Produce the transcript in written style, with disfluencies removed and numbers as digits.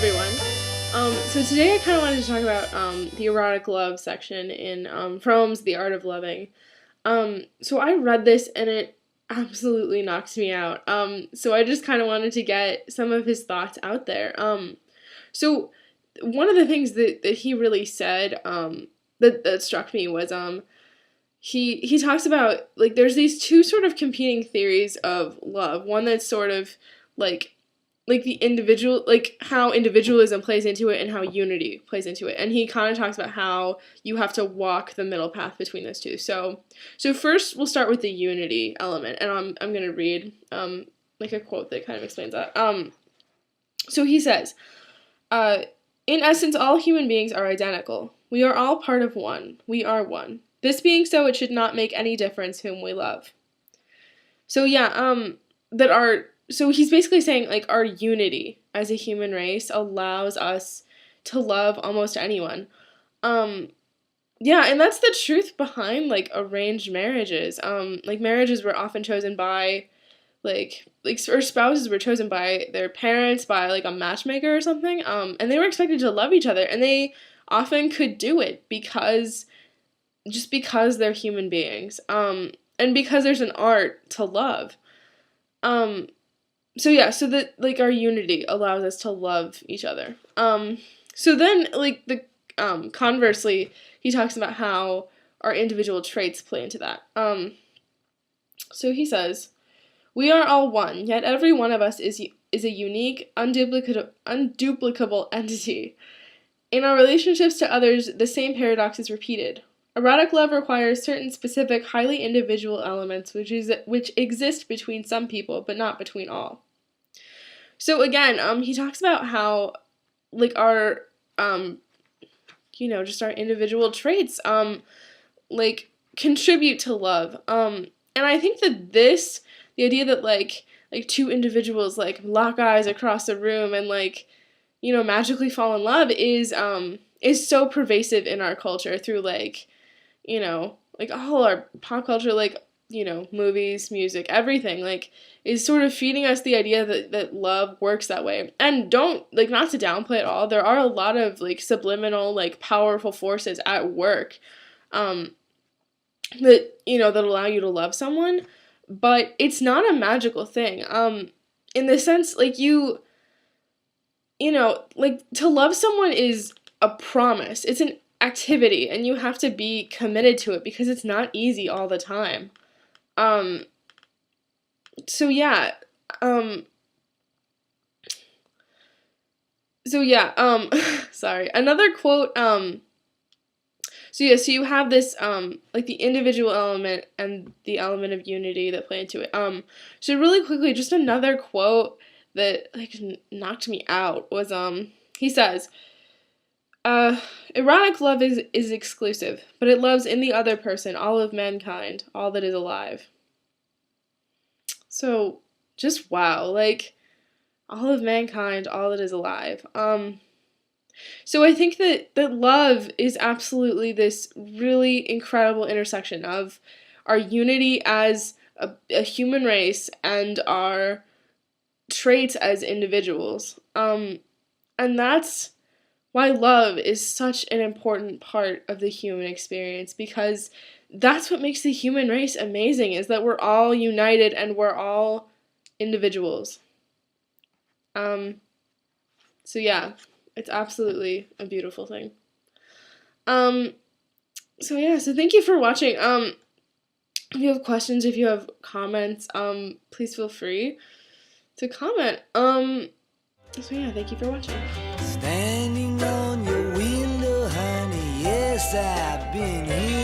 everyone. So today I kind of wanted to talk about the erotic love section in Fromm's The Art of Loving. So I read this and it absolutely knocked me out. So I just kind of wanted to get some of his thoughts out there. So one of the things that he really said that struck me was he talks about, like, there's these two sort of competing theories of love. One that's sort of like the individual, like how individualism plays into it and how unity plays into it. And he kind of talks about how you have to walk the middle path between those two. So first we'll start with the unity element, and I'm going to read like a quote that kind of explains that. So he says, in essence, all human beings are identical. We are all part of one. We are one. This being so, it should not make any difference whom we love. So yeah, so he's basically saying, like, our unity as a human race allows us to love almost anyone. Yeah, and that's the truth behind, like, arranged marriages. Like, marriages were often chosen by, or spouses were chosen by their parents, by, like, a matchmaker or something, and they were expected to love each other, and they often could do it because they're human beings, and because there's an art to love. So yeah, so that, like, our unity allows us to love each other. So then, like, conversely, he talks about how our individual traits play into that. So he says, we are all one, yet every one of us is a unique, unduplicable entity. In our relationships to others, the same paradox is repeated. Erotic love requires certain specific, highly individual elements which exist between some people, but not between all. So again, he talks about how, like, our, just our individual traits, like, contribute to love. And I think that the idea that, like two individuals, like, lock eyes across a room and, like, magically fall in love is so pervasive in our culture through, like, like, all our pop culture, like, movies, music, everything, like, is sort of feeding us the idea that love works that way. And not to downplay it all, there are a lot of, like, subliminal, like, powerful forces at work, that allow you to love someone, but it's not a magical thing, in the sense, like, like, to love someone is a promise, it's an activity, and you have to be committed to it because it's not easy all the time. So yeah, sorry, another quote, so you have this, like, the individual element and the element of unity that play into it. So really quickly, just another quote that, like, knocked me out was, he says, erotic love is exclusive, but it loves in the other person all of mankind, all that is alive. So, just wow, like, all of mankind, all that is alive. So I think that love is absolutely this really incredible intersection of our unity as a human race and our traits as individuals. And that's why love is such an important part of the human experience, because that's what makes the human race amazing, is that we're all united and we're all individuals. So yeah, it's absolutely a beautiful thing. So thank you for watching. If you have questions, if you have comments, please feel free to comment. So yeah, thank you for watching. Standing on your window, honey, yes, I've been here.